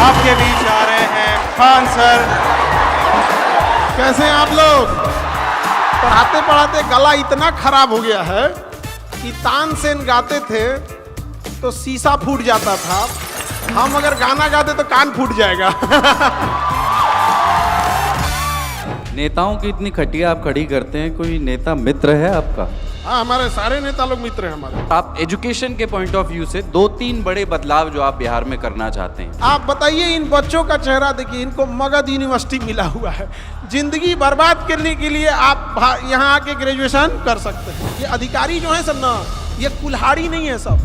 आपके बीच आ रहे हैं खान सर। कैसे हैं आप लोग? पढ़ाते पढ़ाते गला इतना खराब हो गया है कि तानसेन गाते थे तो शीशा फूट जाता था, हम अगर गाना गाते तो कान फूट जाएगा। नेताओं की इतनी खटिया आप खड़ी करते हैं, कोई नेता मित्र है आपका? हाँ, हमारे सारे नेता लोग मित्र हैं हमारे। आप एजुकेशन के पॉइंट ऑफ व्यू से 2-3 बड़े बदलाव जो आप बिहार में करना चाहते हैं। आप बताइए, इन बच्चों का चेहरा देखिए, इनको मगध यूनिवर्सिटी मिला हुआ है। जिंदगी बर्बाद करने के लिए आप यहाँ आके ग्रेजुएशन कर सकते हैं। ये अधिकारी जो है सब ना, ये कुल्हाड़ी नहीं है सब,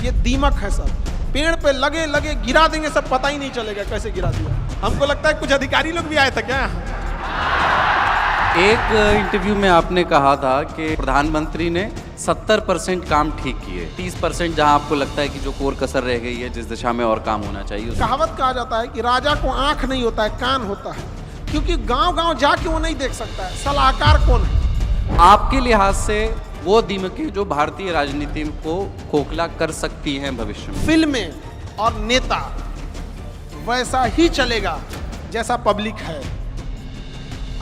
ये दीमक है सब। पेड़ पे लगे लगे गिरा देंगे सब, पता ही नहीं चलेगा कैसे गिरा दिया। हमको लगता है कुछ अधिकारी लोग भी आए थे क्या? एक इंटरव्यू में आपने कहा था कि प्रधानमंत्री ने 70% काम ठीक किए, 30% जहां आपको लगता है कि जो कोर कसर रह गई है, जिस दिशा में और काम होना चाहिए। कहावत कहा जाता है कि राजा को आंख नहीं होता है, कान होता है, क्योंकि गांव गांव जाके वो नहीं देख सकता है सलाहकार कौन है। आपके लिहाज से वो दीमकें जो भारतीय राजनीति को खोखला कर सकती हैं भविष्य में। फिल्में और नेता वैसा ही चलेगा जैसा पब्लिक है।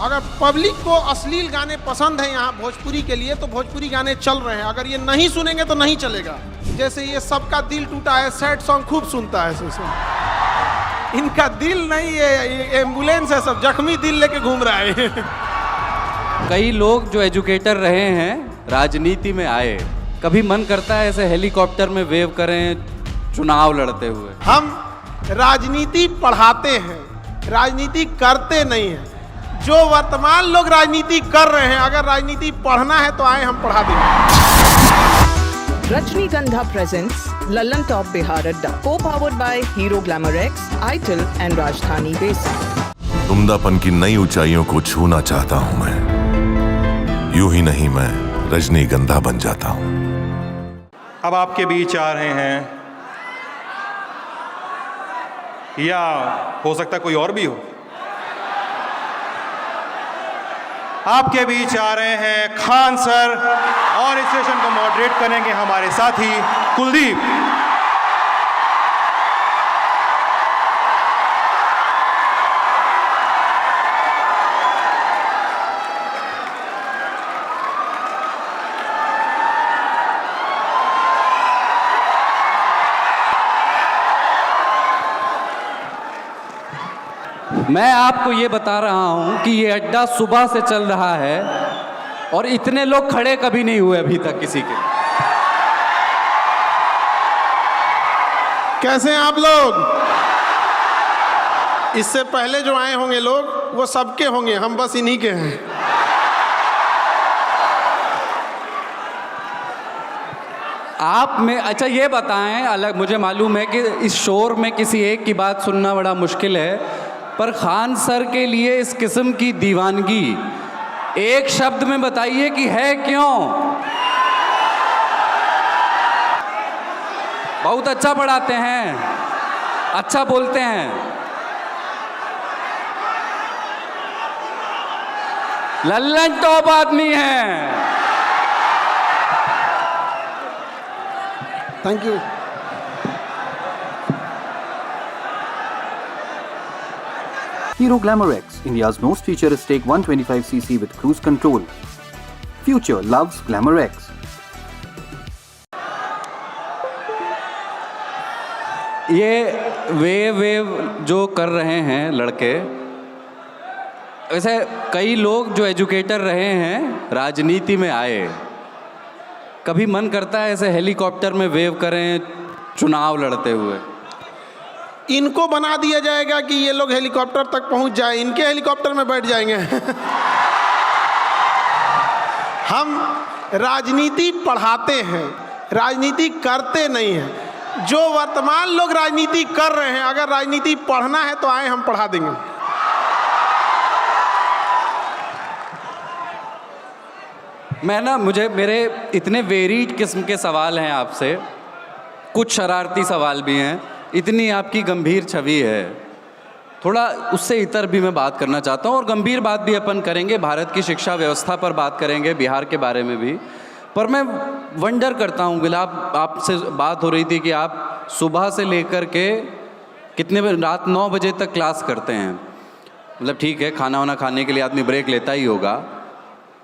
अगर पब्लिक को अश्लील गाने पसंद है यहाँ भोजपुरी के लिए, तो भोजपुरी गाने चल रहे हैं। अगर ये नहीं सुनेंगे तो नहीं चलेगा। जैसे ये सबका दिल टूटा है, सैड सॉन्ग खूब सुनता है से। इनका दिल नहीं है, ये एम्बुलेंस है, सब जख्मी दिल लेके घूम रहा है। कई लोग जो एजुकेटर रहे हैं राजनीति में आए, कभी मन करता है ऐसे हेलीकॉप्टर में वेव करें चुनाव लड़ते हुए? हम राजनीति पढ़ाते हैं, राजनीति करते नहीं हैं। जो वर्तमान लोग राजनीति कर रहे हैं, अगर राजनीति पढ़ना है तो आए, हम पढ़ा देंगे। रजनीगंधा presents Lallan Top Bihar Adda, co-powered by Hero Glamour X, ITIL and Rajdhani Basic। उम्दापन की नई ऊंचाइयों को छूना चाहता हूं मैं, यूं ही नहीं मैं रजनीगंधा बन जाता हूं। अब आपके बीच आ रहे हैं, या हो सकता है कोई और भी हो, आपके बीच आ रहे हैं खान सर, और इस सेशन को मॉडरेट करेंगे हमारे साथी कुलदीप। मैं आपको ये बता रहा हूं कि ये अड्डा सुबह से चल रहा है और इतने लोग खड़े कभी नहीं हुए अभी तक किसी के। कैसे हैं आप लोग? इससे पहले जो आए होंगे लोग वो सबके होंगे, हम बस इन्हीं के हैं। आप में अच्छा ये बताएं, अलग मुझे मालूम है कि इस शोर में किसी एक की बात सुनना बड़ा मुश्किल है, पर खान सर के लिए इस किस्म की दीवानगी एक शब्द में बताइए कि है क्यों? बहुत अच्छा पढ़ाते हैं, अच्छा बोलते हैं, लल्लन टॉप आदमी हैं। Thank you. Hero Glamour X, India's most futuristic 125cc with cruise control. Future loves Glamour X. ये वेव जो कर रहे हैं लड़के, वैसे कई लोग जो एजुकेटर रहे हैं राजनीति में आए, कभी मन करता है ऐसे हेलीकॉप्टर में वेव करें चुनाव लड़ते हुए? इनको बना दिया जाएगा कि ये लोग हेलीकॉप्टर तक पहुंच जाए, इनके हेलीकॉप्टर में बैठ जाएंगे। हम राजनीति पढ़ाते हैं, राजनीति करते नहीं हैं। जो वर्तमान लोग राजनीति कर रहे हैं, अगर राजनीति पढ़ना है तो आए, हम पढ़ा देंगे। मेरे इतने वेरीड किस्म के सवाल हैं आपसे, कुछ शरारती सवाल भी हैं, इतनी आपकी गंभीर छवि है, थोड़ा उससे इतर भी मैं बात करना चाहता हूँ, और गंभीर बात भी अपन करेंगे, भारत की शिक्षा व्यवस्था पर बात करेंगे, बिहार के बारे में भी। पर मैं वंडर करता हूँ गुलाब, आपसे बात हो रही थी कि आप सुबह से लेकर के कितने बजे? रात 9 बजे तक क्लास करते हैं। मतलब ठीक है, खाना वाना खाने के लिए आदमी ब्रेक लेता ही होगा,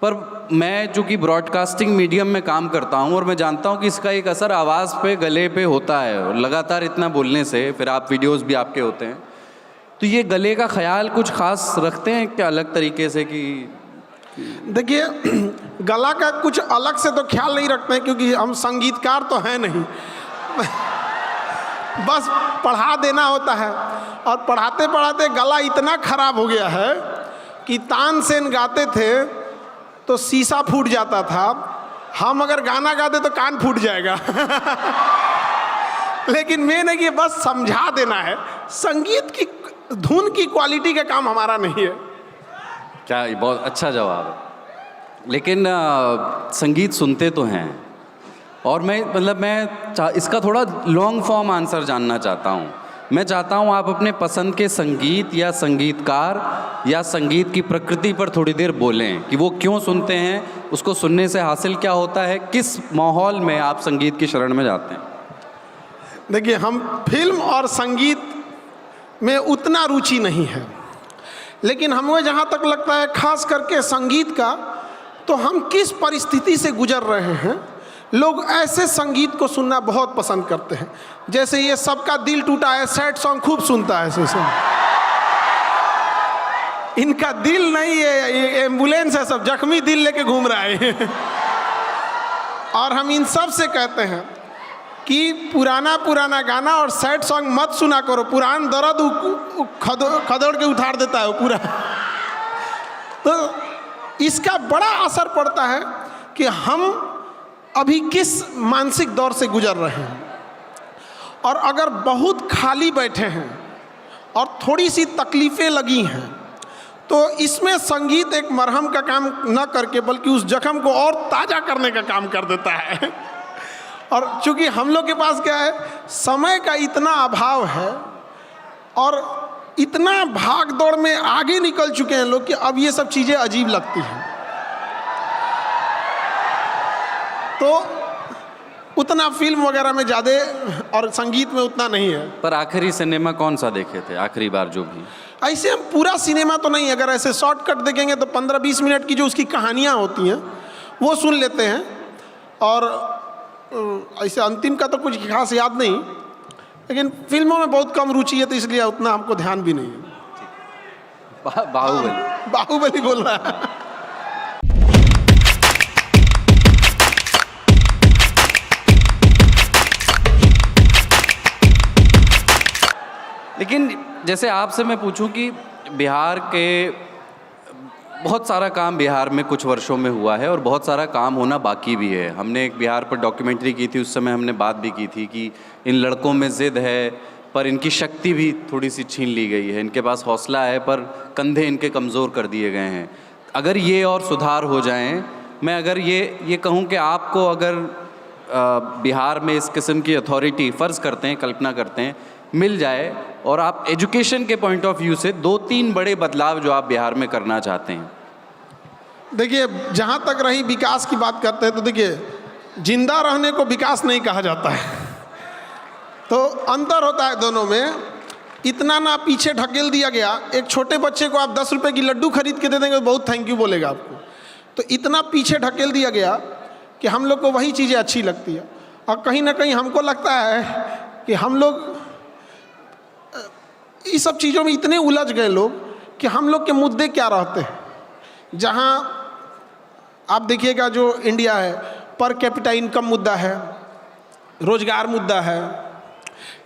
पर मैं जो कि ब्रॉडकास्टिंग मीडियम में काम करता हूँ और मैं जानता हूँ कि इसका एक असर आवाज़ पे, गले पे होता है, और लगातार इतना बोलने से फिर आप वीडियोस भी आपके होते हैं, तो ये गले का ख्याल कुछ खास रखते हैं क्या अलग तरीके से? कि देखिए, गला का कुछ अलग से तो ख्याल नहीं रखते हैं, क्योंकि हम संगीतकार तो हैं नहीं। बस पढ़ा देना होता है, और पढ़ाते पढ़ाते गला इतना खराब हो गया है कि तानसेन गाते थे तो शीशा फूट जाता था, हम अगर गाना गाते तो कान फूट जाएगा। लेकिन मेन है कि बस समझा देना है, संगीत की धुन की क्वालिटी का काम हमारा नहीं है। क्या, ये बहुत अच्छा जवाब है। लेकिन संगीत सुनते तो हैं, और मैं इसका थोड़ा लॉन्ग फॉर्म आंसर जानना चाहता हूँ। मैं चाहता हूँ आप अपने पसंद के संगीत या संगीतकार या संगीत की प्रकृति पर थोड़ी देर बोलें कि वो क्यों सुनते हैं, उसको सुनने से हासिल क्या होता है, किस माहौल में आप संगीत की शरण में जाते हैं। देखिए, हम फिल्म और संगीत में उतना रुचि नहीं है, लेकिन हमें जहाँ तक लगता है खास करके संगीत का, तो हम किस परिस्थिति से गुजर रहे हैं, लोग ऐसे संगीत को सुनना बहुत पसंद करते हैं। जैसे ये सबका दिल टूटा है, सैड सॉन्ग खूब सुनता है ऐसे। इनका दिल नहीं है, ये एम्बुलेंस है, सब जख्मी दिल लेके घूम रहा है। और हम इन सब से कहते हैं कि पुराना गाना और सैड सॉन्ग मत सुना करो, पुरान दर्द खदोड़ के उठार देता है वो पूरा। तो इसका बड़ा असर पड़ता है कि हम अभी किस मानसिक दौर से गुजर रहे हैं, और अगर बहुत खाली बैठे हैं और थोड़ी सी तकलीफ़ें लगी हैं, तो इसमें संगीत एक मरहम का काम न करके बल्कि उस जख्म को और ताज़ा करने का काम कर देता है। और चूँकि हम लोग के पास क्या है, समय का इतना अभाव है और इतना भाग दौड़ में आगे निकल चुके हैं लोग कि अब ये सब चीज़ें अजीब लगती हैं। तो उतना फिल्म वगैरह में ज़्यादा और संगीत में उतना नहीं है। पर आखिरी सिनेमा कौन सा देखे थे, आखिरी बार जो भी? ऐसे हम पूरा सिनेमा तो नहीं, अगर ऐसे शॉर्टकट देखेंगे तो 15-20 मिनट की जो उसकी कहानियाँ होती हैं वो सुन लेते हैं, और ऐसे अंतिम का तो कुछ खास याद नहीं, लेकिन फिल्मों में बहुत कम रुचि है, तो इसलिए उतना हमको ध्यान भी नहीं है। बाहुबली बोल रहा है। लेकिन जैसे आपसे मैं पूछूं कि बिहार के बहुत सारा काम बिहार में कुछ वर्षों में हुआ है और बहुत सारा काम होना बाकी भी है। हमने एक बिहार पर डॉक्यूमेंट्री की थी, उस समय हमने बात भी की थी कि इन लड़कों में ज़िद है पर इनकी शक्ति भी थोड़ी सी छीन ली गई है, इनके पास हौसला है पर कंधे इनके कमज़ोर कर दिए गए हैं। अगर ये और सुधार हो जाएं, मैं अगर ये कहूँ कि आपको अगर बिहार में इस किस्म की अथॉरिटी फ़र्ज़ करते हैं, कल्पना करते हैं, मिल जाए और आप एजुकेशन के पॉइंट ऑफ व्यू से 2-3 बड़े बदलाव जो आप बिहार में करना चाहते हैं। देखिए, जहाँ तक रही विकास की बात करते हैं, तो देखिए, जिंदा रहने को विकास नहीं कहा जाता है, तो अंतर होता है दोनों में। इतना ना पीछे ढकेल दिया गया, एक छोटे बच्चे को आप 10 रुपए की लड्डू खरीद के दे देंगे तो बहुत थैंक यू बोलेगा आपको। तो इतना पीछे ढकेल दिया गया कि हम लोग को वही चीज़ें अच्छी लगती है, और कहीं ना कहीं हमको लगता है कि हम लोग इस सब चीज़ों में इतने उलझ गए लोग कि हम लोग के मुद्दे क्या रहते हैं। जहाँ आप देखिएगा जो इंडिया है, पर कैपिटा इनकम मुद्दा है, रोजगार मुद्दा है,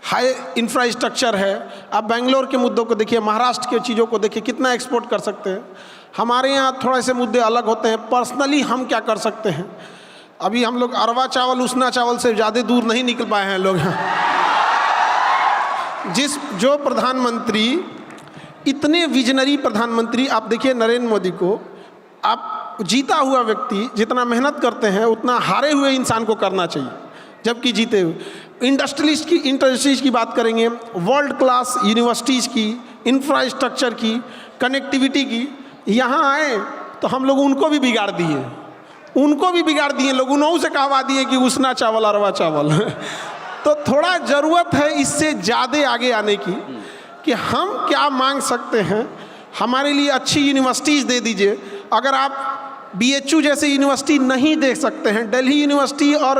हाई इंफ्रास्ट्रक्चर है। आप बेंगलोर के मुद्दों को देखिए, महाराष्ट्र के चीज़ों को देखिए, कितना एक्सपोर्ट कर सकते हैं। हमारे यहाँ थोड़े से मुद्दे अलग होते हैं, पर्सनली हम क्या कर सकते हैं। अभी हम लोग अरवा चावल उसना चावल से ज़्यादा दूर नहीं निकल पाए हैं लोग यहाँ। जो प्रधानमंत्री, इतने विजनरी प्रधानमंत्री, आप देखिए नरेंद्र मोदी को, आप जीता हुआ व्यक्ति जितना मेहनत करते हैं उतना हारे हुए इंसान को करना चाहिए, जबकि जीते हुए। इंडस्ट्रीज़ की बात करेंगे, वर्ल्ड क्लास यूनिवर्सिटीज़ की, इंफ्रास्ट्रक्चर की, कनेक्टिविटी की, यहाँ आए तो हम लोग उनको भी बिगाड़ दिए, लोग उन्होंने से कहवा दिए कि उसना चावल अरवा चावल। तो थोड़ा ज़रूरत है इससे ज़्यादा आगे आने की। कि हम क्या मांग सकते हैं, हमारे लिए अच्छी यूनिवर्सिटीज़ दे दीजिए। अगर आप BHU जैसे यूनिवर्सिटी नहीं दे सकते हैं, दिल्ली यूनिवर्सिटी और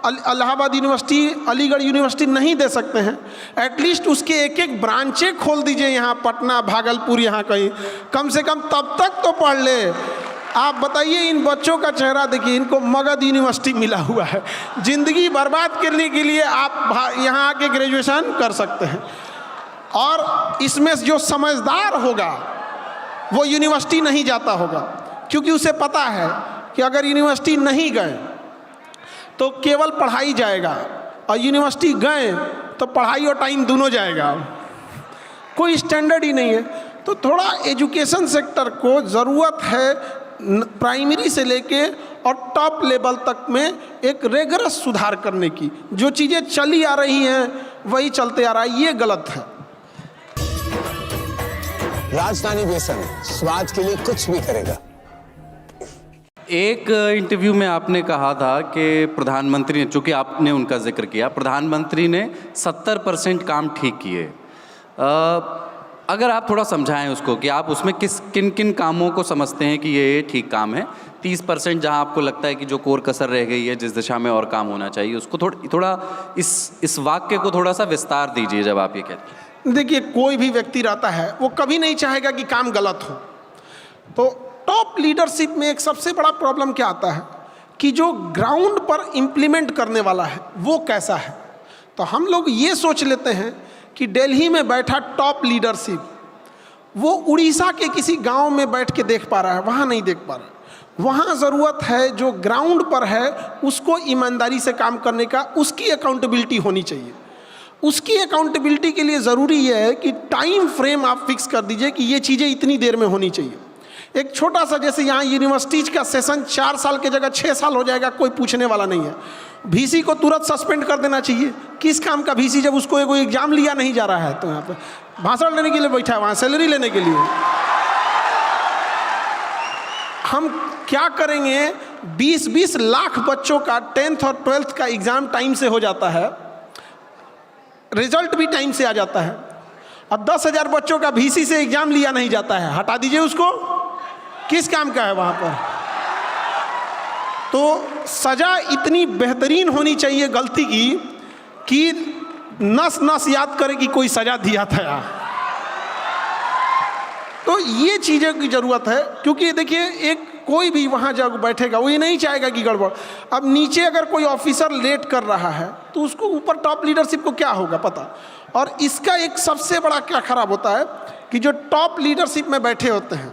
इलाहाबाद यूनिवर्सिटी, अलीगढ़ यूनिवर्सिटी नहीं दे सकते हैं, एटलीस्ट उसके एक एक ब्रांचें खोल दीजिए यहाँ पटना, भागलपुर, यहाँ कहीं, कम से कम तब तक तो पढ़ ले। आप बताइए, इन बच्चों का चेहरा देखिए, इनको मगध यूनिवर्सिटी मिला हुआ है। ज़िंदगी बर्बाद करने के लिए आप यहाँ आके ग्रेजुएशन कर सकते हैं। और इसमें जो समझदार होगा वो यूनिवर्सिटी नहीं जाता होगा, क्योंकि उसे पता है कि अगर यूनिवर्सिटी नहीं गए तो केवल पढ़ाई जाएगा, और यूनिवर्सिटी गए तो पढ़ाई और टाइम दोनों जाएगा, कोई स्टैंडर्ड ही नहीं है। तो थोड़ा एजुकेशन सेक्टर को ज़रूरत है प्राइमरी से लेके और टॉप लेवल तक में एक रेगरस सुधार करने की। जो चीज़ें चली आ रही हैं वही चलते आ रहा है, ये गलत है। राजधानी बेसन स्वाद के लिए कुछ भी करेगा। एक इंटरव्यू में आपने कहा था कि प्रधानमंत्री ने, चूँकि आपने उनका जिक्र किया, प्रधानमंत्री ने 70% काम ठीक किए। अगर आप थोड़ा समझाएं उसको कि आप उसमें किन किन कामों को समझते हैं कि ये ठीक काम है। 30% जहां आपको लगता है कि जो कोर कसर रह गई है, जिस दिशा में और काम होना चाहिए, उसको थोड़ा इस वाक्य को थोड़ा सा विस्तार दीजिए जब आप ये कहते हैं। देखिए, कोई भी व्यक्ति रहता है वो कभी नहीं चाहेगा कि काम गलत हो। तो टॉप लीडरशिप में एक सबसे बड़ा प्रॉब्लम क्या आता है कि जो ग्राउंड पर इम्प्लीमेंट करने वाला है वो कैसा है। तो हम लोग ये सोच लेते हैं कि दिल्ली में बैठा टॉप लीडरशिप वो उड़ीसा के किसी गांव में बैठ के देख पा रहा है, वहाँ नहीं देख पा रहा है। वहाँ ज़रूरत है जो ग्राउंड पर है उसको ईमानदारी से काम करने का, उसकी अकाउंटेबिलिटी होनी चाहिए। उसकी अकाउंटेबिलिटी के लिए ज़रूरी ये है कि टाइम फ्रेम आप फिक्स कर दीजिए कि ये चीज़ें इतनी देर में होनी चाहिए। एक छोटा सा, जैसे यहाँ यूनिवर्सिटीज़ का सेशन 4 साल की जगह 6 साल हो जाएगा, कोई पूछने वाला नहीं है। VC को तुरंत सस्पेंड कर देना चाहिए। किस काम का VC, जब उसको कोई एग्जाम लिया नहीं जा रहा है, तो यहाँ पे भाषण लेने के लिए बैठा है, वहाँ सैलरी लेने के लिए। हम क्या करेंगे, 20-20 लाख बच्चों का 10th और 12th का एग्जाम टाइम से हो जाता है, रिजल्ट भी टाइम से आ जाता है, और 10,000 बच्चों का VC से एग्जाम लिया नहीं जाता है। हटा दीजिए उसको, किस काम का है वहाँ पर। तो सज़ा इतनी बेहतरीन होनी चाहिए गलती की कि नस नस याद करे कि कोई सज़ा दिया था। तो ये चीज़ों की ज़रूरत है, क्योंकि देखिए, एक कोई भी वहाँ जब बैठेगा वो ये नहीं चाहेगा कि गड़बड़। अब नीचे अगर कोई ऑफिसर लेट कर रहा है तो उसको ऊपर टॉप लीडरशिप को क्या होगा पता। और इसका एक सबसे बड़ा क्या खराब होता है कि जो टॉप लीडरशिप में बैठे होते हैं,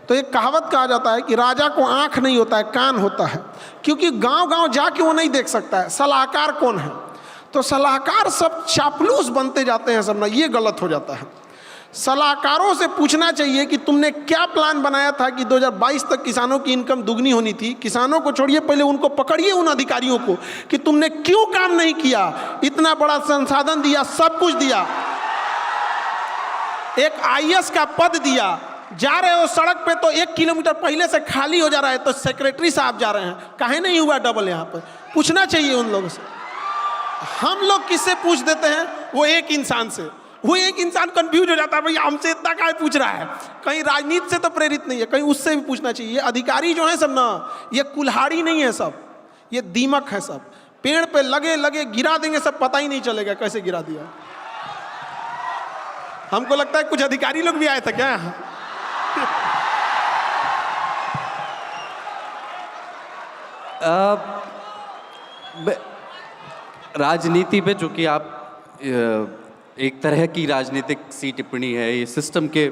तो एक कहावत कहा जाता है कि राजा को आँख नहीं होता है, कान होता है। क्योंकि गांव-गांव जाके वो नहीं देख सकता है सलाहकार कौन है। तो सलाहकार सब चापलूस बनते जाते हैं सब ना, ये गलत हो जाता है। सलाहकारों से पूछना चाहिए कि तुमने क्या प्लान बनाया था कि 2022 तक किसानों की इनकम दुगनी होनी थी। किसानों को छोड़िए, पहले उनको पकड़िए, उन अधिकारियों को, कि तुमने क्यों काम नहीं किया। इतना बड़ा संसाधन दिया, सब कुछ दिया, एक IAS का पद दिया, जा रहे हो सड़क पे तो 1 किलोमीटर पहले से खाली हो जा रहा है, तो सेक्रेटरी साहब जा रहे हैं, काहे नहीं हुआ डबल। यहाँ पर पूछना चाहिए उन लोगों से। हम लोग किससे पूछ देते हैं, वो एक इंसान से। वो एक इंसान कंफ्यूज हो जाता है, भैया हमसे इतना काहे पूछ रहा है। कहीं राजनीति से तो प्रेरित नहीं है, कहीं उससे भी पूछना चाहिए। ये अधिकारी जो है सब ना, ये कुल्हाड़ी नहीं है सब, ये दीमक है सब। पेड़ पे लगे लगे गिरा देंगे सब, पता ही नहीं चलेगा कैसे गिरा दिया। हमको लगता है कुछ अधिकारी लोग भी आए थे क्या। राजनीति पे, चूँकि आप एक तरह की राजनीतिक सी टिप्पणी है ये सिस्टम के,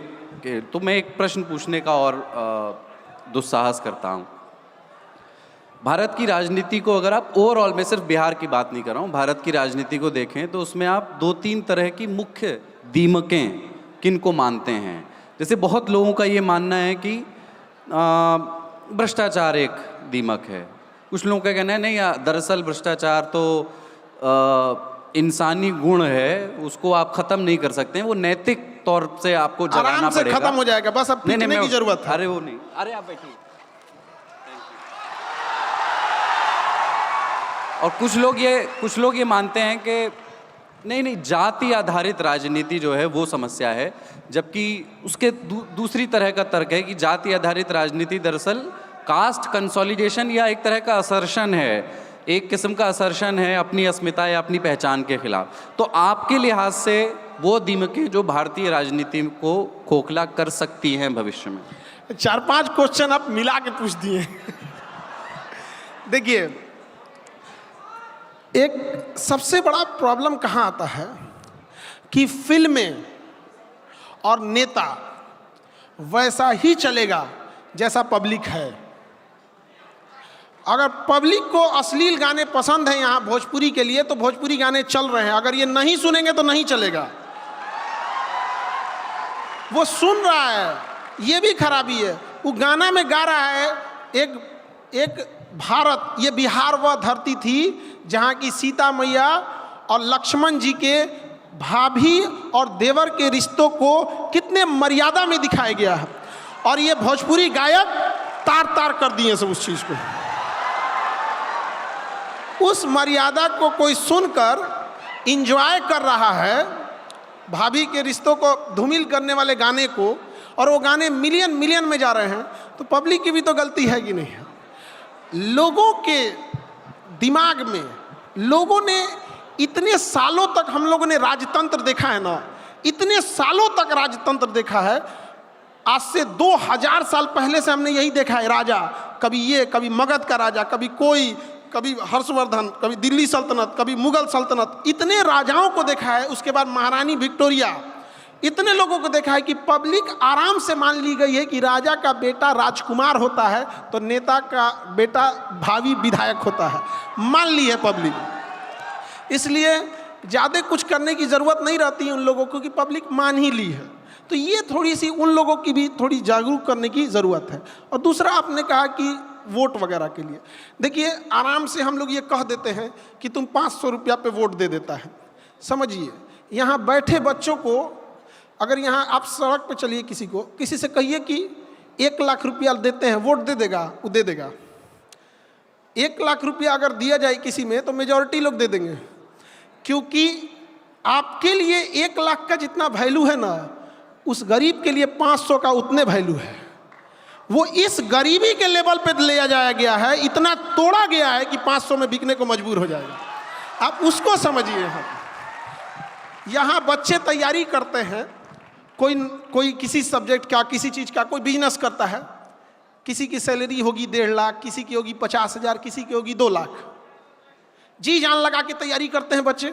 तो मैं एक प्रश्न पूछने का और दुस्साहस करता हूँ। भारत की राजनीति को अगर आप ओवरऑल, मैं सिर्फ बिहार की बात नहीं कर रहा हूँ, भारत की राजनीति को देखें तो उसमें आप 2-3 तरह की मुख्य दीमकें किन को मानते हैं। जैसे बहुत लोगों का ये मानना है कि भ्रष्टाचार एक दीमक है। कुछ लोगों का कहना है नहीं, दरअसल भ्रष्टाचार तो इंसानी गुण है, उसको आप ख़त्म नहीं कर सकते हैं, वो नैतिक तौर से आपको जगाना आराम से पड़ेगा, खत्म हो जाएगा, बस अब पीटने की जरूरत है। अरे वो नहीं, अरे आप बैठिए। और कुछ लोग ये मानते हैं कि नहीं, जाति आधारित राजनीति जो है वो समस्या है, जबकि उसके दूसरी तरह का तर्क है कि जाति आधारित राजनीति दरअसल कास्ट कंसोलिडेशन या एक तरह का असर्शन है, एक किस्म का असर्शन है अपनी अस्मिता या अपनी पहचान के खिलाफ। तो आपके लिहाज से वो दीमकें जो भारतीय राजनीति को खोखला कर सकती हैं भविष्य में। 4-5 क्वेश्चन आप मिला के पूछ दिए। देखिए, एक सबसे बड़ा प्रॉब्लम कहाँ आता है कि फिल्में और नेता वैसा ही चलेगा जैसा पब्लिक है। अगर पब्लिक को अश्लील गाने पसंद हैं यहाँ भोजपुरी के लिए, तो भोजपुरी गाने चल रहे हैं। अगर ये नहीं सुनेंगे तो नहीं चलेगा। वो सुन रहा है, ये भी खराबी है। वो गाना में गा रहा है एक भारत, ये बिहार वह धरती थी जहाँ की सीता मैया और लक्ष्मण जी के भाभी और देवर के रिश्तों को कितने मर्यादा में दिखाया गया है, और ये भोजपुरी गायक तार तार कर दिए सब उस चीज़ को। उस मर्यादा को कोई सुनकर इंजॉय कर रहा है, भाभी के रिश्तों को धूमिल करने वाले गाने को, और वो गाने मिलियन में जा रहे हैं, तो पब्लिक की भी तो गलती है कि नहीं है। लोगों के दिमाग में, लोगों ने इतने सालों तक, हम लोगों ने राजतंत्र देखा है ना, इतने सालों तक राजतंत्र देखा है। आज से 2000 साल पहले से हमने यही देखा है। राजा कभी ये, कभी मगध का राजा, कभी कोई, कभी हर्षवर्धन, कभी दिल्ली सल्तनत, कभी मुगल सल्तनत, इतने राजाओं को देखा है। उसके बाद महारानी विक्टोरिया, इतने लोगों को देखा है कि पब्लिक आराम से मान ली गई है कि राजा का बेटा राजकुमार होता है तो नेता का बेटा भावी विधायक होता है, मान ली है पब्लिक। इसलिए ज़्यादा कुछ करने की ज़रूरत नहीं रहती है उन लोगों को, कि पब्लिक मान ही ली है। तो ये थोड़ी सी उन लोगों की भी थोड़ी जागरूक करने की ज़रूरत है। और दूसरा, आपने कहा कि वोट वगैरह के लिए, देखिए आराम से हम लोग ये कह देते हैं कि तुम 500 रुपया पे वोट दे देता है। समझिए, यहाँ बैठे बच्चों को, अगर यहाँ आप सड़क पे चलिए, किसी से कहिए कि 1 लाख रुपया देते हैं, वोट दे देगा, वो दे देगा। 1 लाख रुपया अगर दिया जाए किसी में, तो मेजॉरिटी लोग दे देंगे, क्योंकि आपके लिए 1 लाख का जितना वैल्यू है ना, उस गरीब के लिए 500 का उतने वैल्यू है। वो इस गरीबी के लेवल पे ले जाया गया है, इतना तोड़ा गया है कि 500 में बिकने को मजबूर हो जाएगा। आप उसको समझिए। यहाँ बच्चे तैयारी करते हैं, कोई किसी सब्जेक्ट का, किसी चीज़ का, कोई बिजनेस करता है, किसी की सैलरी होगी 1.5 लाख, किसी की होगी 50,000, किसी की होगी 2 लाख। जी जान लगा के तैयारी करते हैं बच्चे।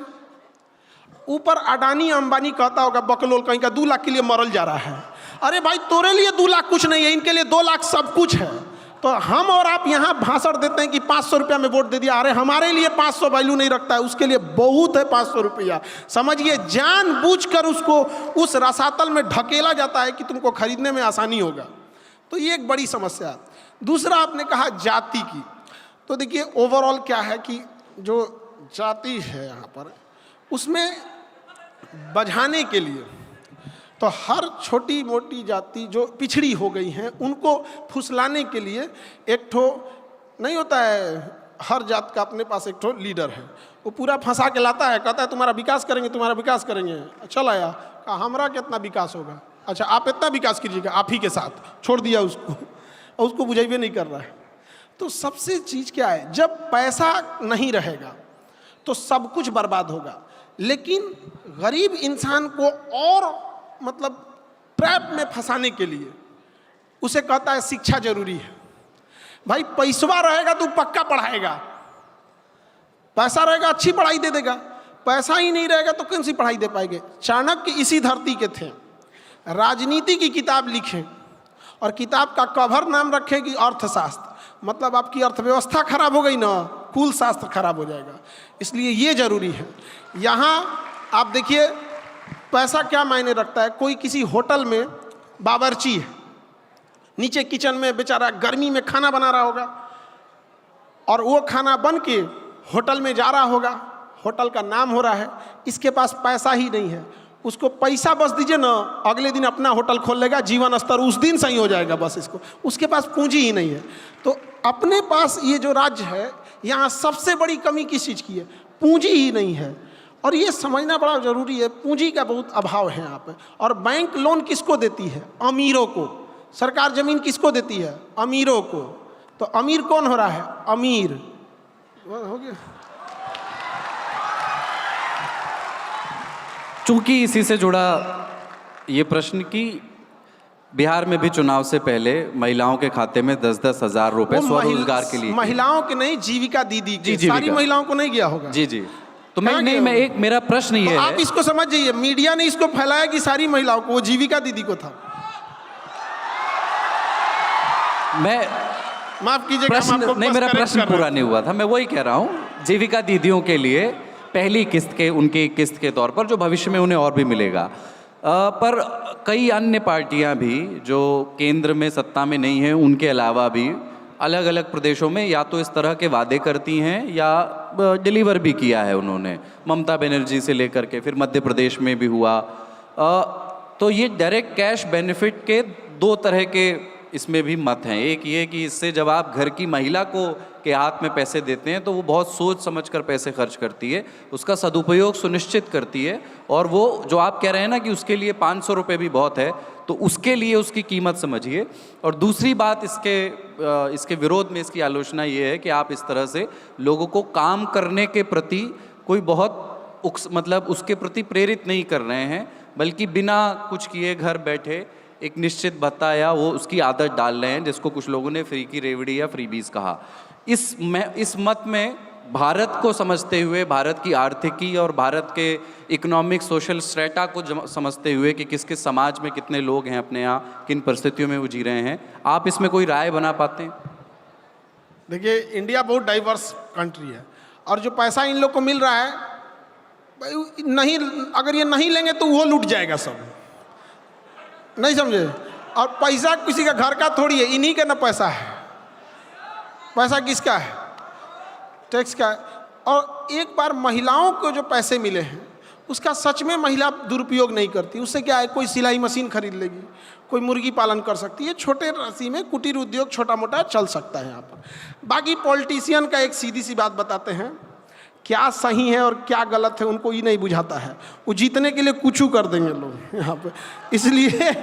ऊपर अडानी अंबानी कहता होगा बकलोल कहीं का 2 लाख के लिए मरल जा रहा है। अरे भाई, तोरे लिए 2 लाख कुछ नहीं है, इनके लिए 2 लाख सब कुछ है। तो हम और आप यहाँ भाषण देते हैं कि 500 रुपया में वोट दे दिया। अरे हमारे लिए 500 वैल्यू नहीं रखता है, उसके लिए बहुत है 500 रुपया। समझिए, जानबूझकर उसको उस रसातल में ढकेला जाता है कि तुमको खरीदने में आसानी होगा। तो ये एक बड़ी समस्या है। दूसरा, आपने कहा जाति की, तो देखिए ओवरऑल क्या है कि जो जाति है यहाँ पर, उसमें बझाने के लिए तो हर छोटी मोटी जाति जो पिछड़ी हो गई हैं, उनको फुसलाने के लिए एक ठो नहीं होता है, हर जात का अपने पास एक ठो लीडर है, वो पूरा फंसा के लाता है, कहता है तुम्हारा विकास करेंगे, तुम्हारा विकास करेंगे। चल आया, कहा हमारा कितना विकास होगा, अच्छा आप इतना विकास कीजिएगा, आप ही के साथ छोड़ दिया उसको, और उसको बुझाइए नहीं कर रहा है। तो सबसे चीज़ क्या है, जब पैसा नहीं रहेगा तो सब कुछ बर्बाद होगा। लेकिन गरीब इंसान को और मतलब ट्रैप में फंसाने के लिए उसे कहता है शिक्षा जरूरी है। भाई पैसा रहेगा तो पक्का पढ़ाएगा, पैसा रहेगा अच्छी पढ़ाई दे देगा, पैसा ही नहीं रहेगा तो कौन सी पढ़ाई दे पाएंगे। चाणक्य इसी धरती के थे, राजनीति की किताब लिखे और किताब का कवर नाम रखेगी अर्थशास्त्र, मतलब आपकी अर्थव्यवस्था खराब हो गई ना, कुल शास्त्र खराब हो जाएगा। इसलिए ये जरूरी है। यहाँ आप देखिए पैसा क्या मायने रखता है। कोई किसी होटल में बावर्ची है, नीचे किचन में बेचारा गर्मी में खाना बना रहा होगा, और वो खाना बन के होटल में जा रहा होगा, होटल का नाम हो रहा है, इसके पास पैसा ही नहीं है। उसको पैसा बस दीजिए ना, अगले दिन अपना होटल खोल लेगा, जीवन स्तर उस दिन सही हो जाएगा, बस इसको, उसके पास पूंजी ही नहीं है। तो अपने पास ये जो राज्य है, यहाँ सबसे बड़ी कमी किस चीज़ की है, पूंजी ही नहीं है। और ये समझना बड़ा जरूरी है, पूंजी का बहुत अभाव है यहाँ पे। और बैंक लोन किसको देती है? अमीरों को। सरकार जमीन किसको देती है? अमीरों को। तो अमीर कौन हो रहा है? अमीर हो गया। चूंकि इसी से जुड़ा ये प्रश्न कि बिहार में भी चुनाव से पहले महिलाओं के खाते में 10-10 हजार रुपए वो स्वरोजगार के लिए महिलाओं के नहीं, जीविका दीदी के। जीविका। सारी महिलाओं को नहीं गया होगा। जी जी। तो मैं कहाँ नहीं, गया मैं एक मेरा प्रश्न ये तो है, आप इसको समझ जाइए, मीडिया ने इसको फैलाया कि सारी महिलाओं को, वो जीविका दीदी को था। मैं माफ कीजिएगा, प्रश्न नहीं, मेरा प्रश्न पूरा नहीं हुआ था। मैं वही कह रहा हूँ, जीविका दीदियों के लिए पहली किस्त के, उनकी किस्त के तौर पर, जो भविष्य में उन्हें और भी मिलेगा। पर कई अन्य पार्टियां भी जो केंद्र में सत्ता में नहीं हैं, उनके अलावा भी अलग अलग प्रदेशों में या तो इस तरह के वादे करती हैं या डिलीवर भी किया है उन्होंने। ममता बनर्जी से लेकर के फिर मध्य प्रदेश में भी हुआ। तो ये डायरेक्ट कैश बेनिफिट के दो तरह के इसमें भी मत हैं। एक ये कि इससे जब आप घर की महिला को के हाथ में पैसे देते हैं तो वो बहुत सोच समझकर पैसे खर्च करती है, उसका सदुपयोग सुनिश्चित करती है। और वो जो आप कह रहे हैं ना कि उसके लिए 500 रुपये भी बहुत है, तो उसके लिए उसकी कीमत समझिए। और दूसरी बात इसके विरोध में, इसकी आलोचना ये है कि आप इस तरह से लोगों को काम करने के प्रति कोई बहुत मतलब उसके प्रति प्रेरित नहीं कर रहे हैं, बल्कि बिना कुछ किए घर बैठे एक निश्चित भत्ता या वो उसकी आदत डाल रहे हैं, जिसको कुछ लोगों ने फ्री की रेवड़ी या फ्रीबीज कहा। इस मत में भारत को समझते हुए, भारत की आर्थिकी और भारत के इकोनॉमिक सोशल स्ट्रेटा को समझते हुए कि किस किस समाज में कितने लोग हैं अपने यहाँ, किन परिस्थितियों में वो जी रहे हैं, आप इसमें कोई राय बना पाते हैं? देखिए, इंडिया बहुत डाइवर्स कंट्री है, और जो पैसा इन लोग को मिल रहा है, नहीं, अगर ये नहीं लेंगे तो वो लूट जाएगा सब, नहीं समझे? और पैसा किसी का घर का थोड़ी है, इन्हीं का ना पैसा है। पैसा किसका है? टैक्स का है। और एक बार महिलाओं को जो पैसे मिले हैं उसका सच में महिला दुरुपयोग नहीं करती। उससे क्या है, कोई सिलाई मशीन खरीद लेगी, कोई मुर्गी पालन कर सकती है, छोटे राशि में कुटीर उद्योग छोटा मोटा चल सकता है यहाँ पर। बाकी पॉलिटिशियन का एक सीधी सी बात बताते हैं, क्या सही है और क्या गलत है उनको ही नहीं बुझाता है। वो जीतने के लिए कुछ कर देंगे लोग यहाँ पे, इसलिए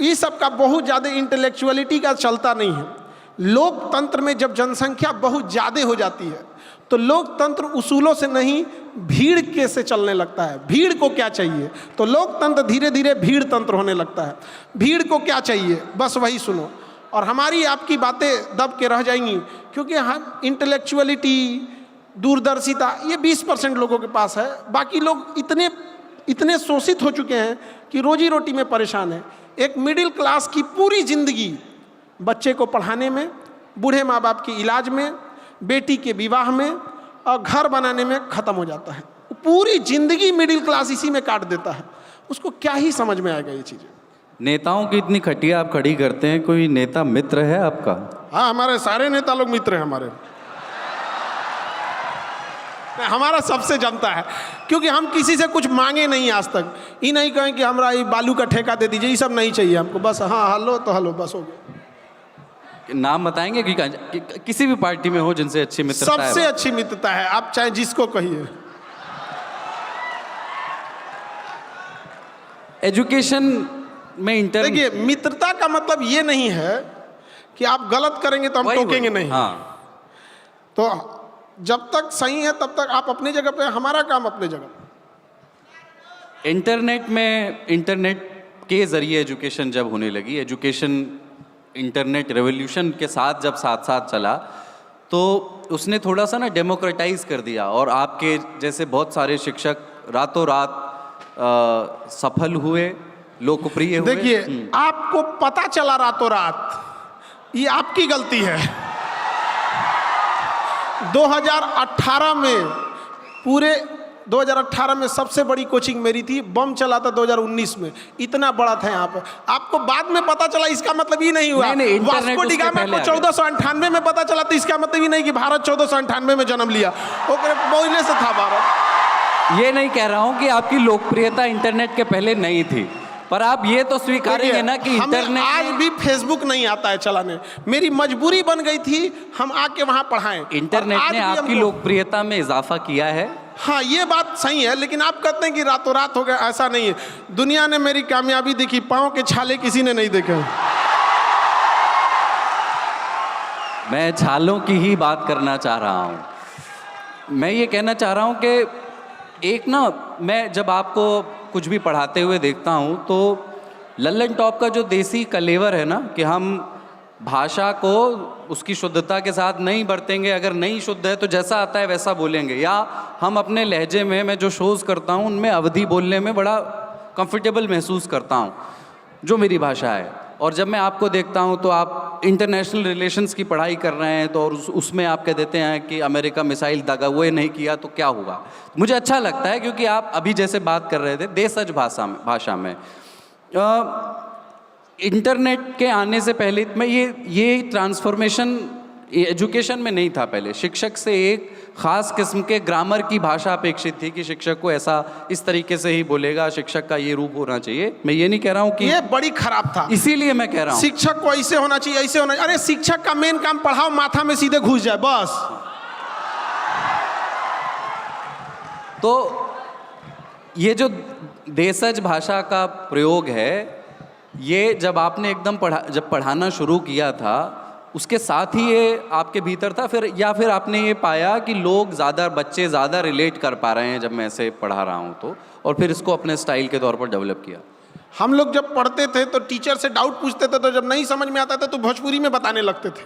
इस सब का बहुत ज़्यादा इंटेलेक्चुअलिटी का चलता नहीं है। लोकतंत्र में जब जनसंख्या बहुत ज़्यादा हो जाती है तो लोकतंत्र उसूलों से नहीं, भीड़ के से चलने लगता है। भीड़ को क्या चाहिए, तो लोकतंत्र धीरे धीरे भीड़ तंत्र होने लगता है। भीड़ को क्या चाहिए, बस वही सुनो, और हमारी आपकी बातें दब के रह जाएंगी, क्योंकि हम इंटेलेक्चुअलिटी, दूरदर्शिता, ये 20% लोगों के पास है। बाकी लोग इतने शोषित हो चुके हैं कि रोजी रोटी में परेशान है। एक मिडिल क्लास की पूरी जिंदगी बच्चे को पढ़ाने में, बूढ़े माँ बाप के इलाज में, बेटी के विवाह में और घर बनाने में ख़त्म हो जाता है। पूरी जिंदगी मिडिल क्लास इसी में काट देता है। उसको क्या ही समझ में आएगा ये चीज़ें। नेताओं की इतनी खटिया आप खड़ी करते हैं, कोई नेता मित्र है आपका? हाँ, हमारे सारे नेता लोग मित्र हैं हमारे। हमारा सबसे जनता है, क्योंकि हम किसी से कुछ मांगे नहीं आज तक। ये नहीं कहें कि हमारा ये बालू का ठेका दे दीजिए, ये सब नहीं चाहिए हमको। बस हाँ, हेलो तो हेलो, बस हो गया। नाम बताएंगे कि किसी भी पार्टी में हो जिनसे अच्छी मित्रता है? सबसे अच्छी मित्रता है, आप चाहे जिसको कहिए। एजुकेशन में देखिए, मित्रता का मतलब ये नहीं है कि आप गलत करेंगे तो हम टोकेंगे नहीं। हाँ। तो जब तक सही है तब तक आप अपनी जगह पे, हमारा काम अपने जगह। इंटरनेट के जरिए एजुकेशन जब होने लगी, एजुकेशन इंटरनेट रेवोल्यूशन के साथ जब साथ साथ चला, तो उसने थोड़ा सा ना डेमोक्रेटाइज कर दिया, और आपके जैसे बहुत सारे शिक्षक रातों रात सफल हुए, लोकप्रिय हुए। देखिए, आपको पता चला रातों रात, ये आपकी गलती है। 2018 में, पूरे 2018 में सबसे बड़ी कोचिंग मेरी थी। बम चला था 2019 में, इतना बड़ा था यहाँ पर। आपको बाद में पता चला, इसका मतलब ये नहीं हुआ। वास्को डी गामा को 1498 में पता चला, तो इसका मतलब ये नहीं कि भारत 1498 में जन्म लिया। वो पहले से था भारत। ये नहीं कह रहा हूँ कि आपकी लोकप्रियता इंटरनेट के पहले नहीं थी, पर आप ये तो स्वीकारेंगे ना कि इंटरनेट, आज भी फेसबुक नहीं आता है चलाने। मेरी मजबूरी बन गई थी, हम आके वहाँ पढ़ाएं। इंटरनेट ने आपकी लोकप्रियता में इजाफा किया है। हाँ ये बात सही है, लेकिन आप कहते हैं कि रातों रात हो गया, ऐसा नहीं है। दुनिया ने मेरी कामयाबी देखी, पाँव के छाले किसी ने नहीं देखे। मैं छालों की ही बात करना चाह रहा हूँ। मैं ये कहना चाह रहा हूँ कि एक ना, मैं जब आपको कुछ भी पढ़ाते हुए देखता हूँ तो लल्लन टॉप का जो देसी कलेवर है ना, कि हम भाषा को उसकी शुद्धता के साथ नहीं बरतेंगे, अगर नहीं शुद्ध है तो जैसा आता है वैसा बोलेंगे, या हम अपने लहजे में, मैं जो शोज़ करता हूँ उनमें अवधी बोलने में बड़ा कंफर्टेबल महसूस करता हूँ, जो मेरी भाषा है। और जब मैं आपको देखता हूँ तो आप इंटरनेशनल रिलेशंस की पढ़ाई कर रहे हैं, तो और उसमें आप कह देते हैं कि अमेरिका मिसाइल दागा हुए नहीं किया तो क्या हुआ। मुझे अच्छा लगता है क्योंकि आप अभी जैसे बात कर रहे थे देशज भाषा में इंटरनेट के आने से पहले में ये ट्रांसफॉर्मेशन एजुकेशन में नहीं था। पहले शिक्षक से एक ख़ास किस्म के ग्रामर की भाषा अपेक्षित थी कि शिक्षक को ऐसा इस तरीके से ही बोलेगा, शिक्षक का ये रूप होना चाहिए। मैं ये नहीं कह रहा हूँ कि ये बड़ी खराब था, इसीलिए मैं कह रहा हूँ शिक्षक को ऐसे होना चाहिए, ऐसे होना। अरे शिक्षक का मेन काम पढ़ाओ, माथा में सीधे घुस जाए बस। तो ये जो देशज भाषा का प्रयोग है, ये जब आपने एकदम जब पढ़ाना शुरू किया था उसके साथ ही ये आपके भीतर था, फिर आपने ये पाया कि बच्चे ज़्यादा रिलेट कर पा रहे हैं जब मैं ऐसे पढ़ा रहा हूँ तो, और फिर इसको अपने स्टाइल के तौर पर डेवलप किया। हम लोग जब पढ़ते थे तो टीचर से डाउट पूछते थे, तो जब नहीं समझ में आता था तो भोजपुरी में बताने लगते थे,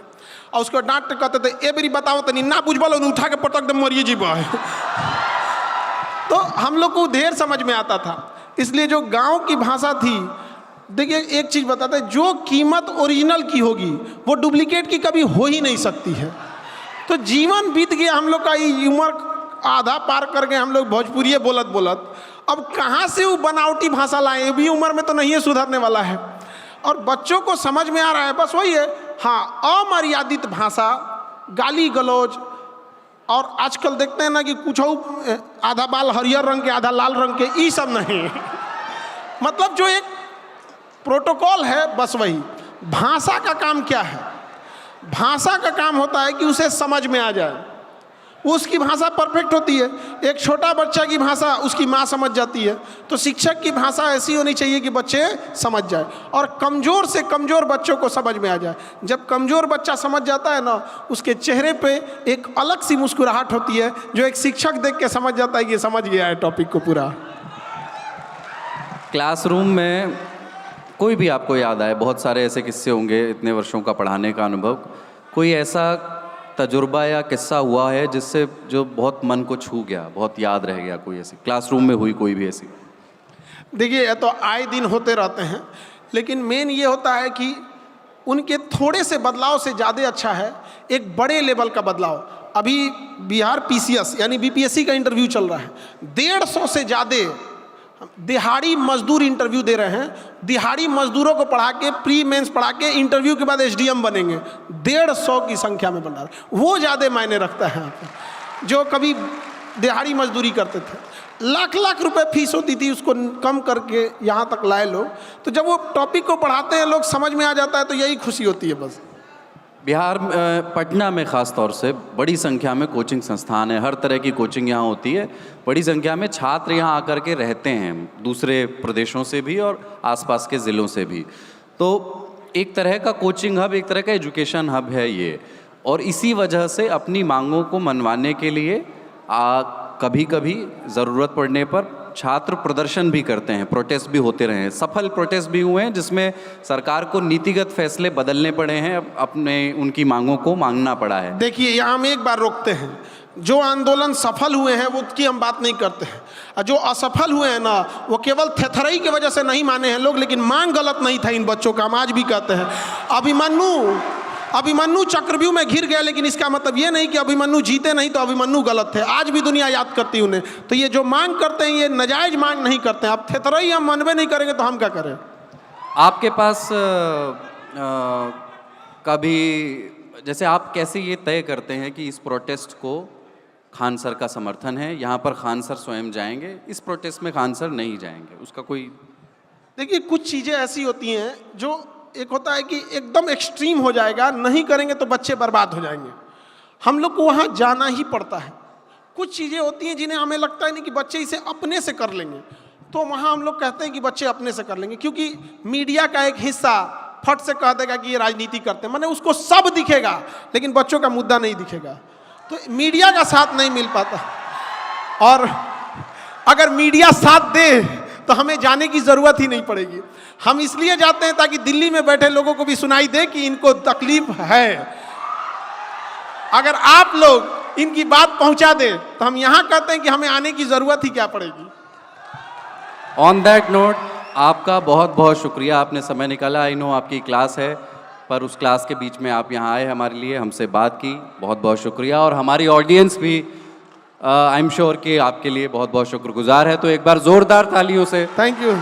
और उसको डांट कहते थे, ए बेरी बताओ तो नहीं ना बुझबल, उठा के पटक दे मरिए जी बा। तो हम लोग को ढेर समझ में आता था। इसलिए जो गांव की भाषा थी, देखिए एक चीज़ बताते हैं, जो कीमत ओरिजिनल की होगी वो डुप्लीकेट की कभी हो ही नहीं सकती है। तो जीवन बीत गया, हम लोग का ये उम्र आधा पार कर गए हम लोग भोजपुरी बोलत बोलत। अब कहाँ से वो बनावटी भाषा लाए, ये भी उम्र में तो नहीं है सुधरने वाला है। और बच्चों को समझ में आ रहा है, बस वही है, हाँ, अमर्यादित भाषा, गाली गलौज। और आजकल देखते हैं ना कि कुछ आधा बाल हरियर रंग के, आधा लाल रंग के, ये सब नहीं। मतलब जो एक प्रोटोकॉल है, बस वही। भाषा का काम क्या है? भाषा का काम होता है कि उसे समझ में आ जाए, उसकी भाषा परफेक्ट होती है। एक छोटा बच्चा की भाषा उसकी माँ समझ जाती है, तो शिक्षक की भाषा ऐसी होनी चाहिए कि बच्चे समझ जाए, और कमज़ोर से कमज़ोर बच्चों को समझ में आ जाए। जब कमज़ोर बच्चा समझ जाता है ना, उसके चेहरे पे एक अलग सी मुस्कुराहट होती है, जो एक शिक्षक देख के समझ जाता है कि समझ गया है टॉपिक को पूरा। क्लासरूम में कोई भी आपको याद आए, बहुत सारे ऐसे किस्से होंगे इतने वर्षों का पढ़ाने का अनुभव, कोई ऐसा तजुर्बा या किस्सा हुआ है जिससे जो बहुत मन को छू गया, बहुत याद रह गया, कोई ऐसी क्लासरूम में हुई कोई भी ऐसी? देखिए, ये तो आए दिन होते रहते हैं, लेकिन मेन ये होता है कि उनके थोड़े से बदलाव से ज़्यादा अच्छा है एक बड़े लेवल का बदलाव। अभी बिहार PCS यानी BPSC का इंटरव्यू चल रहा है, 150 से ज़्यादा दिहाड़ी मजदूर इंटरव्यू दे रहे हैं। दिहाड़ी मजदूरों को पढ़ा के, प्री मेंस पढ़ा के, इंटरव्यू के बाद SDM बनेंगे। 150 की संख्या में बन रहा है, वो ज़्यादा मायने रखता है। जो कभी दिहाड़ी मजदूरी करते थे, लाख लाख रुपए फीस होती थी, उसको कम करके यहाँ तक लाए लोग। तो जब वो टॉपिक को पढ़ाते हैं, लोग समझ में आ जाता है, तो यही खुशी होती है बस। बिहार पटना में ख़ास तौर से बड़ी संख्या में कोचिंग संस्थान है, हर तरह की कोचिंग यहाँ होती है। बड़ी संख्या में छात्र यहाँ आकर के रहते हैं, दूसरे प्रदेशों से भी और आसपास के ज़िलों से भी। तो एक तरह का कोचिंग हब, एक तरह का एजुकेशन हब है ये। और इसी वजह से अपनी मांगों को मनवाने के लिए कभी कभी ज़रूरत पड़ने पर छात्र प्रदर्शन भी करते हैं, प्रोटेस्ट भी होते रहे हैं, सफल प्रोटेस्ट भी हुए हैं जिसमें सरकार को नीतिगत फैसले बदलने पड़े हैं, अपने उनकी मांगों को मांगना पड़ा है। देखिए, यहाँ हम एक बार रोकते हैं, जो आंदोलन सफल हुए हैं वो की हम बात नहीं करते हैं, और जो असफल हुए हैं ना, वो केवल थेथरई की वजह से नहीं माने हैं लोग, लेकिन मांग गलत नहीं था इन बच्चों का। हम आज भी कहते हैं अभिमन्यु चक्रव्यूह में घिर गया, लेकिन इसका मतलब ये नहीं कि अभिमन्यु जीते नहीं तो अभिमन्यु गलत थे। आज भी दुनिया याद करती है उन्हें। तो ये जो मांग करते हैं, ये नाजायज मांग नहीं करते हैं। अब थेथरई हम मनबे नहीं करेंगे तो हम क्या करें? आपके पास कभी, जैसे आप कैसे ये तय करते हैं कि इस प्रोटेस्ट को खान सर का समर्थन है, यहाँ पर खान सर स्वयं जाएंगे, इस प्रोटेस्ट में खान सर नहीं जाएंगे, उसका कोई? देखिए, कुछ चीज़ें ऐसी होती हैं जो एक होता है कि एकदम एक्सट्रीम हो जाएगा, नहीं करेंगे तो बच्चे बर्बाद हो जाएंगे। हम लोग को वहाँ जाना ही पड़ता है। कुछ चीज़ें होती हैं जिन्हें हमें लगता है नहीं कि बच्चे इसे अपने से कर लेंगे, तो वहाँ हम लोग कहते हैं कि बच्चे अपने से कर लेंगे, क्योंकि मीडिया का एक हिस्सा फट से कह देगा कि ये राजनीति करते हैं, माने उसको सब दिखेगा लेकिन बच्चों का मुद्दा नहीं दिखेगा, तो मीडिया का साथ नहीं मिल पाता। और अगर मीडिया साथ दे तो हमें जाने की ज़रूरत ही नहीं पड़ेगी। हम इसलिए जाते हैं ताकि दिल्ली में बैठे लोगों को भी सुनाई दे कि इनको तकलीफ है। अगर आप लोग इनकी बात पहुंचा दे तो हम यहाँ कहते हैं कि हमें आने की ज़रूरत ही क्या पड़ेगी। ऑन दैट नोट, आपका बहुत बहुत शुक्रिया, आपने समय निकाला। आई नो आपकी क्लास है, पर उस क्लास के बीच में आप यहाँ आए हमारे लिए, हमसे बात की, बहुत बहुत शुक्रिया। और हमारी ऑडियंस भी आई एम श्योर कि आपके लिए बहुत बहुत शुक्रगुजार है, तो एक बार ज़ोरदार तालियों से थैंक यू।